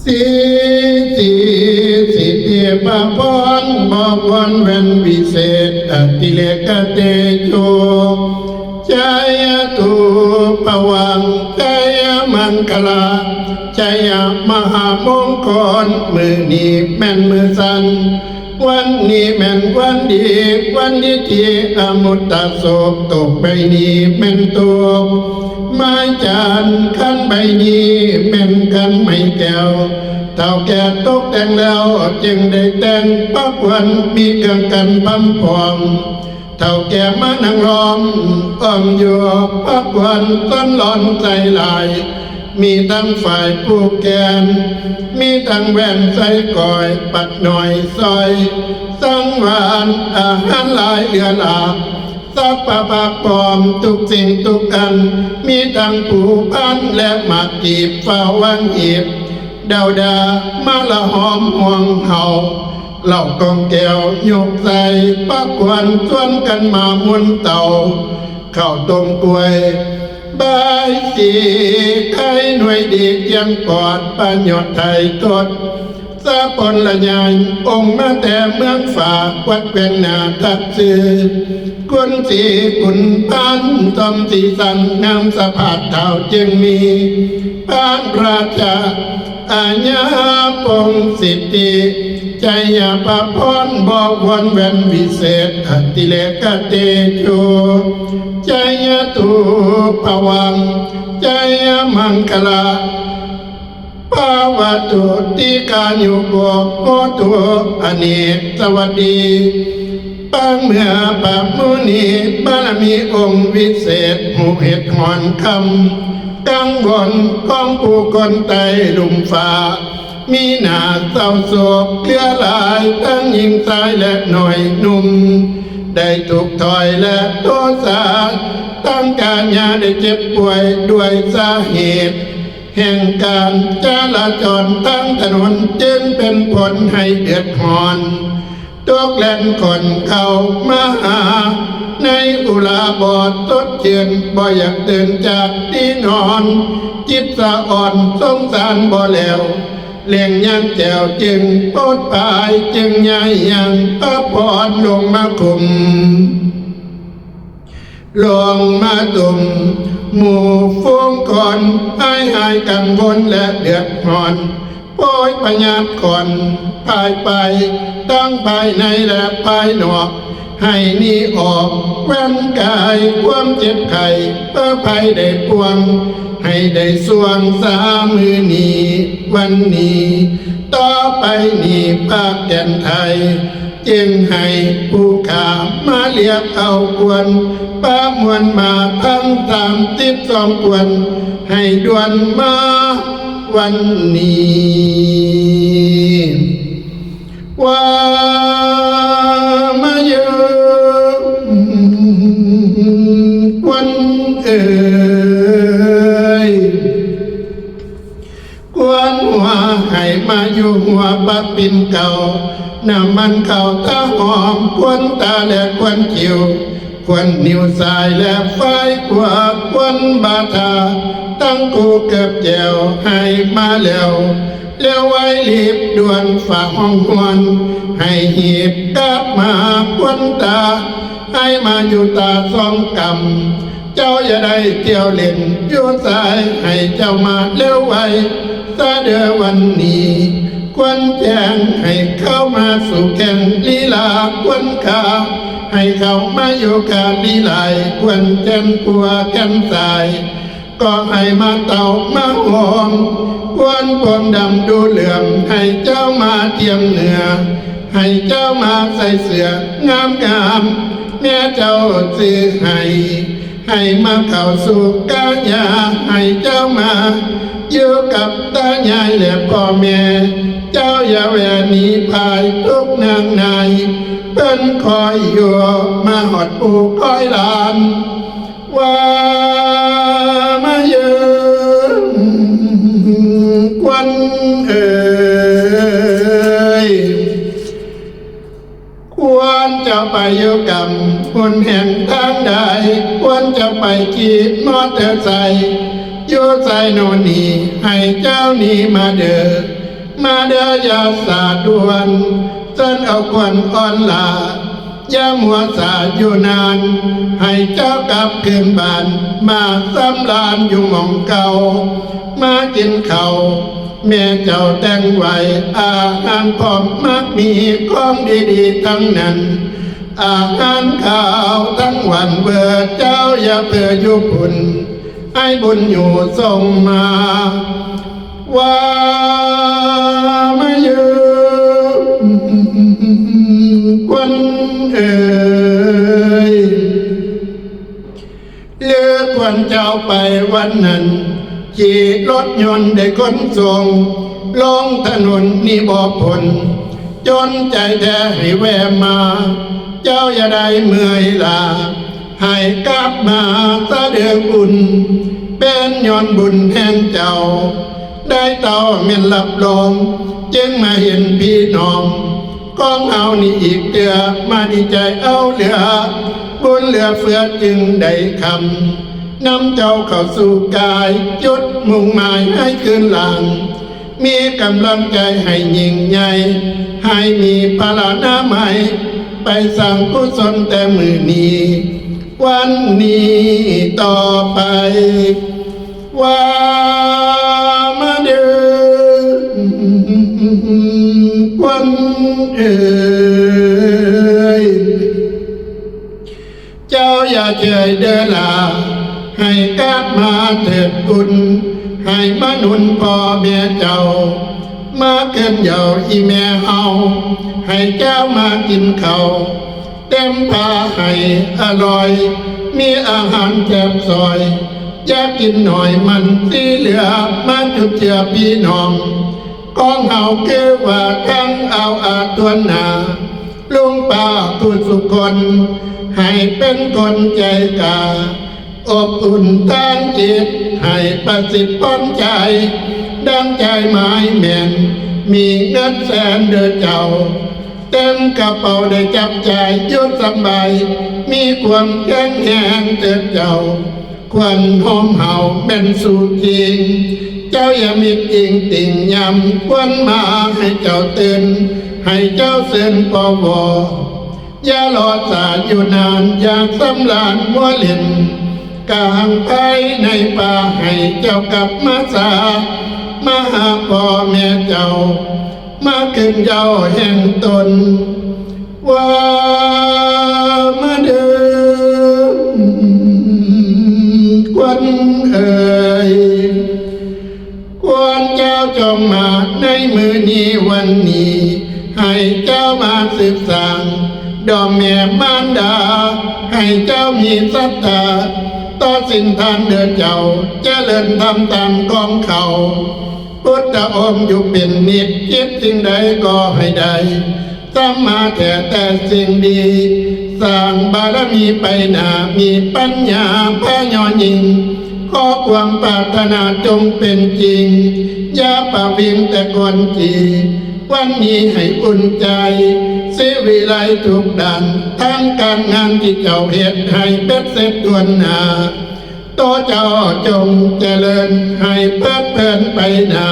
สีสีสิทธิปพรบอกวันเวนวิเศษอติเลกเตโชจายตุปวังจายมังคลาจายมหามงคลมือนี้แม่นมือสันวันนี้แม่นวันดีวันดีที่อมุตตะโศกตกใบนี้แม่นตกไม้จานขันใบนี้แม่นกันไม่แก้วเท่าแก่ตกแต่งแล้วจึงได้แต่งปักวันมีเครื่องกันปั๊มพร้อมเท่าแก่มานั่งล้อมอ้อมอยู่ปักวันต้นหลอนใจลายมีทั้งฝ่ายผู้แกนมีทั้งแว่นใส่ก่อยปัดหน่อยซอยสังวานอาหารหลายเหลือหลากสัพพะปากปลอมทุกสิ่งทุกอันมีทั้งผู้พันและหมากจีบฝ้าวังหีบดาวดามาละหอมห่วงเห่าเหล่ากองแก้วยกใส่ปักวันชวนกันมามุนเต่าเข้าต้มกล้วยบายสีไข่หน่วยดียังปอดปัญญาไทยทดสะปนละยายองค์มาแต่เมืองฝากวัดเป็นนาทัดซื้อกุนสีกุนพันตอมสีสันงามสะพัดเท่าจึงมีพระราชาอาญาปงสิทธิใจยาปพรบอกวันเวนวิเศษอติเลกเตโชใจยตุปวังใจยมังคลาปาวตุติกายุโกโหตุอเนกสวัสดีปังเมื่อปะมุนีบารมีองค์วิเศษหูเหตุหอนคำกังวลของผู้คนไต่ลุ่มฟ้ามีหน้าเศร้าโศกเกลือหลายทั้งหญิงชายและหน่อยหนุ่มได้ถูกถอยและโทษาตั้งการยาได้เจ็บป่วยด้วยสาเหตุแห่งการจราจรทั้งถนนจึงเป็นผลให้เดือดร้อนตกแล่นคนเข้ามาหาในอุลาบอดตดเจือนบ่อยากเดินจากที่นอนจิตสะอ่อนสงสารบ่แล้วเลี้ยงยังแจวจึงโปดปายจึงใหญ่ยังพระพรลงมาคุมลงมาตุ่มหมู่ฟุ้งก่อนหายกังวลและเดือดร้อนโปรยประหยัดก่อนภายไปตั้งภายในและภายนอกให้นี้ออกแว่นกายความเจ็บไข้เพื่อภัยได้ปวงให้ได้สวงสามือนี้วันนี้ต่อไปนี้ภาคแก่นไทยจึงให้ผู้ขามาเรียกเอากวนป้ามวลมาทั้ง32 กวนให้ด่วนมาวันนี้ว่ามาเยอะวันเอ่ยกวนหัวให้มาอยู่หัวปักปิ่นเก่าน้ำมันเก่าตาหอมควนตาและควนคิ้วควนนิ้วสายและไฟกว่าควนบาทาตั้งกูเกือบแจวให้มาแล้วไว้รีบด่วนฝากห้องหวนให้หีบกลับมาควนตาให้มาอยู่ตาสองกำเจ้าอย่าได้เที่ยวเล่นอยู่สายให้เจ้ามาไว้ซาเดือวันนี้ควรแจ้งให้เข้ามาสู่แก่นลีลาควรขาให้เข้ามาอยู่การลีลายควรแจ้งกลัวกันสายก็ให้มาเต่ามาหอมควรผมดำดูเหลื่อมให้เจ้ามาเทียมเหนือให้เจ้ามาใส่เสื้องามแม่เจ้าซื้อให้มาเข้าสู่กาญาให้เจ้ามาอยู่กับตายายและพ่อแม่เจ้าอย่าแหวนีภายทุกนางนายเป็นคอยอยู่มาหอดปูคอยหลานว่ามาเยือนควันเอ่ยควรจะไปอยู่กับคนแห่งทางใดควรจะไปขี่มอเตอร์ไซค์โยใจโนนีให้เจ้านี้มาเด้อ มาเดือยาสาดวนจนเอาควันอ่อนลาอย่ามัวสาอยู่นานให้เจ้ากลับคืนบ้านมาสำลานอยู่หม่องเก่ามากินข้าวแม่เจ้าแต่งไว้อาหารพร้อมมักมีของดีๆทั้งนั้นอาหารข้าวทั้งวันเบื่อเจ้าอย่าเบื่ออยู่พุ่นให้บุญอยู่ส่งมาว่ามาอยู่ควันเอ่ยเลือกวันเจ้าไปวันนั้นขี่รถยนต์ได้ขนส่งลงถนนนี่บ่พ้นจนใจแท้ให้แวะมาเจ้าอย่าได้เมื่อยลาให้กลับมาซะเดือบุญเป็นย้อนบุญแห่งเจ้าได้เต่าเมียนรับรองจึงมาเห็นพี่น้องกองเอานี่อีกเดือมาดีใจเอาเหลือบุญเหลือเฟือจึงได้คำนำเจ้าเข้าสู่กายจุดมุ่งหมายให้คืนหลังมีกำลังใจให้ยิ่งใหญ่ให้มีพลานาใหม่ไปสั่งกุศลแต่มือนี้วันนี้ต่อไปว่ามาเดินควันเอ่ยเจ้าอย่าเฉยเดินลาให้กลับมาเถิดบุญให้มาหนุนพ่อแม่เจ้ามาเกินเยาอีแม่เฮาให้เจ้ามากินข้าวเต็มพาให้อร่อยมีอาหารแจมซอยอยากกินหน่อยมันที่เหลือมาจุดเจือพี่น้องกองเฮาคือว่าทั้งเอาอาตัวหนาลุงป้าผู้สุคนให้เป็นคนใจกาอบอุ่นทางจิตให้ประสิทธิ์พ้นใจดังใจหมายแม่นมีเงินแสนเดือเจ้าเต็มกระเป๋าได้จับใจายยุดสบายมีความแข็งแรงเติบเจ้าควันหอมเห่าเป็นสู่จริงเจ้าอย่ามีจริงติ่งยำควันมาให้เจ้าตื่นให้เจ้าเส้นปวอย่ารอสายอยู่นานอยากสำลานมัวเล่นกลางไปในป่าให้เจ้ากลับมาสามาหาพ่อแม่เจ้ามาขึ้นเจ้าแห่งตนว่ามาเดินควันเอ่ยควรเจ้าจงมาในมือนี้วันนี้ให้เจ้ามาสืบสานดอมแม่มารดาให้เจ้ามีศรัทธาต่อสินทานเดินเจ้าเจริญทำตามกองเขาพุทธองค์อยู่เป็นนิจคิดสิ่งใดก็ให้ได้สัมมาแต่สิ่งดีสร้างบารมีไปหน้ามีปัญญาพระยอยิ่งขอความปรารถนาจงเป็นจริงอย่าประวิงแต่ก่อนจีวันนี้ให้อุ่นใจสิวิไลทุกด้านทั้งการงานที่เจ้าเหตุให้เป็ดเสร็จด่วนหน้าโตเจ้าจงเจริญให้เพิดเพลินไปหน้า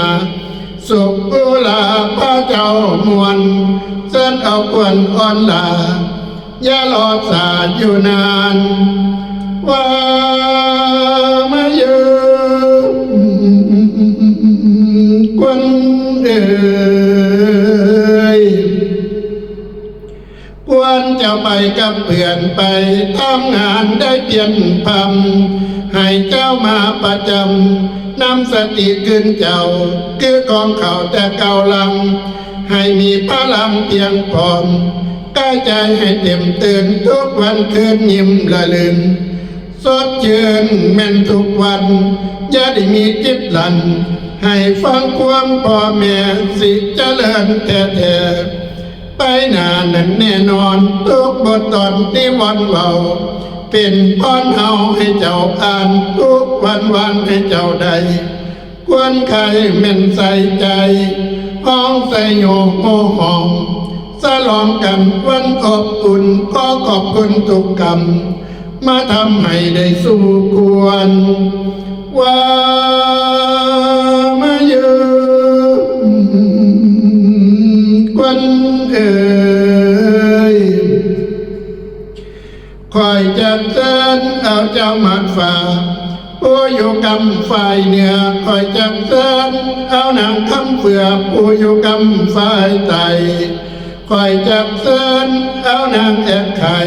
สุขกุลาพระเจ้ามวลเส้นเอาควนอ่อนลาอย่ารอสาอยู่นานว่ามาอยู่ควันเอ่ยควรจะไปกับเพื่อนไปทำงานได้เพียนพำให้เจ้ามาประจำนำสติขึ้นเจ้าคือกองเขาแต่เก่าลังให้มีพลังเพียงพร้อมกายใจให้เต็มตื่นทุกวันคืนยิ้มละลืนสดชื่นแม่นทุกวันอย่าได้มีจิตหลันให้ฟังความพ่อแม่สิเจริญแท้ๆไปหน้านั้นแน่นอนทุกบทตอนที่วันเบาเป็นพรเฮาให้เจ้าอ่านทุกวันให้เจ้าได้ควรใครแม่นใส่ใจห้องใส่โยโมห้องสลองกันวันอบอุ่นขอขอบคุณทุกกรรมมาทำให้ได้สู้ควรว่ามาอยู่ ญเอาเจ้าหมัดฝ่าผู้อยู่กำฝ่ายเหนือคอยจักเชิญเอานางคำเฟือผู้อยู่กำฝ่ายใต้คอยจักเชิญเอานางแอกไข่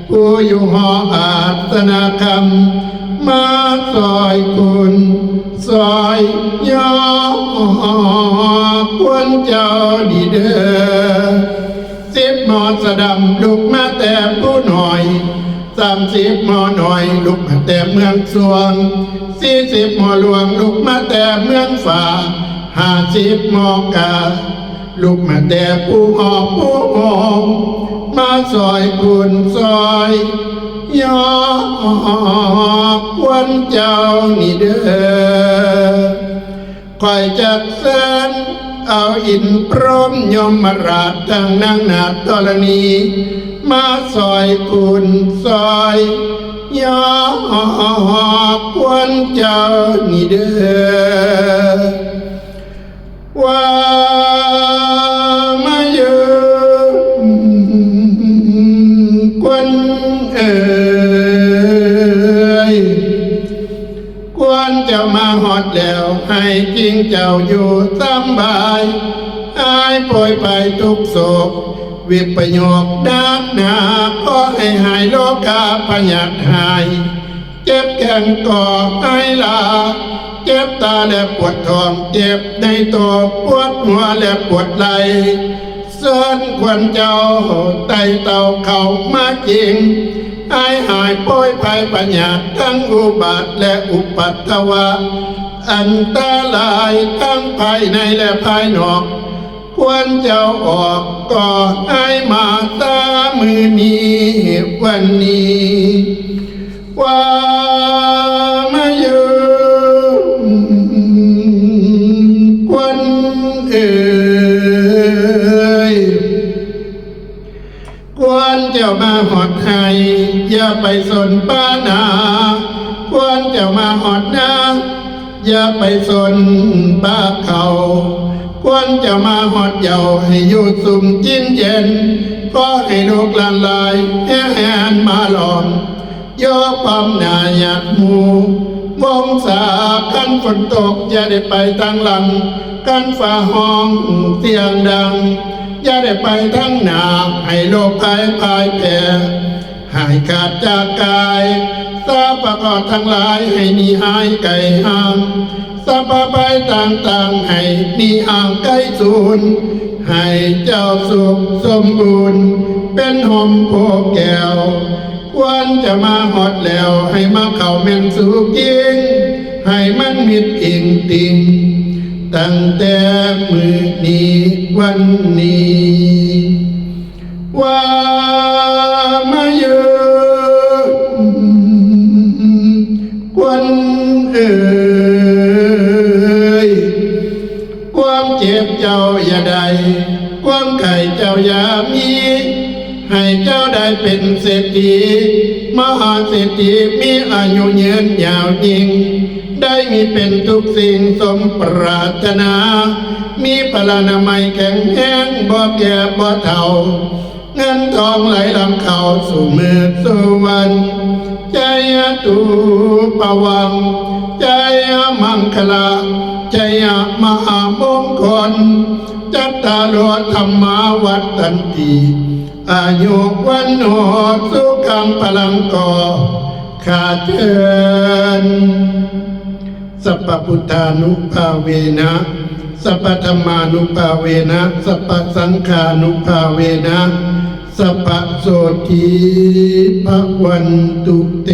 ผู้อยู่หออาสนาคำมาซอยคุณซอยย่อควรเจ้าดีเด้อ10 หมอสะดำลุกมาแต่ผู้หน่อย30 หมอหน่อยลุกมาแต่เมืองสวง40 หมอหลวงลุกมาแต่เมืองฝ่า50 หมอกาลุกมาแต่ผู้หอบผู้หอมมาซอยคุณซอยย่อควรเจ้านี่เด้อคอยจักเส้นเอาอินพร้อมยมราชทั้งนางนาฏธรณีมาซอยคุณซอยย่อควรเจ้านี่เด้อว่ามาอยู่ควรควรเจ้ามาหอดแล้วให้จริงเจ้าอยู่สบายหายป่วยไปทุกโศกวิปโยคดักหนาก็ให้หายโลกาพยาธิหายเจ็บแข้งก่อให้ลาเจ็บตาและปวดท้องเจ็บในตัวปวดหัวและปวดไหล่เส้นควรเจ้าไตเต่าเข้ามาจริงหายป่วยภัยปัญญาทั้งอุบัติและอุปัตถวะอันตรายทั้งภายในและภายนอกควรเจ้าออกก็ให้มาตามือนี้วันนี้ว่ามาอยู่ควรควรเจ้ามาหอดให้อย่าไปสนป้านาควรเจ้ามาหอดนาอย่าไปสนป้าเขาควรจะมาหอดเยาให้อยู่สุมจิ้นเย็นก็ให้ลูกหลานลายแห่นมาหลอมย่อความหนาหยาดหมูมองสาคันฝนตกอย่าได้ไปทางหลังกันฝ่าห้องเสียงดังอย่าได้ไปทางหน้าให้โลกภายแผ่หายขาดจากกายทราบประกอบทั้งหลายให้หนีหายไกลห่างสัพพะต่างๆให้หนีห่างไกลสูญให้เจ้าสุขสมบูรณ์เป็นหอมโพแก้วควรจะมาหอดแล้วให้มาเข้าแม่นสู่กิ่งให้มันมิดอิงติงตั้งแต่มือนี้วันนี้ว่ามาอยู่ควรความเจ็บเจ้าอย่าได้ความไข่เจ้าอย่ามีให้เจ้าได้เป็นเศรษฐีมหาเศรษฐีมีอายุยืนยาวยิ่งได้มีเป็นทุกสิ่งสมปรารถนามีพลานามัยแข็งแรงบ่แก่บ่เฒ่าเงินทองไหลลำเข้าสู่มือสู่วันใจตุปวังใจมังคลาใจมหามงคลจัตตาโลธรรมาวัฏตันติอายุวันโนสุขังพลังกอขาเทินสัพพุทธานุภาเวนะสัพพธรรมานุภาเวนะสัพพสังฆานุภาเวนะสัพพโสติภวันตุเต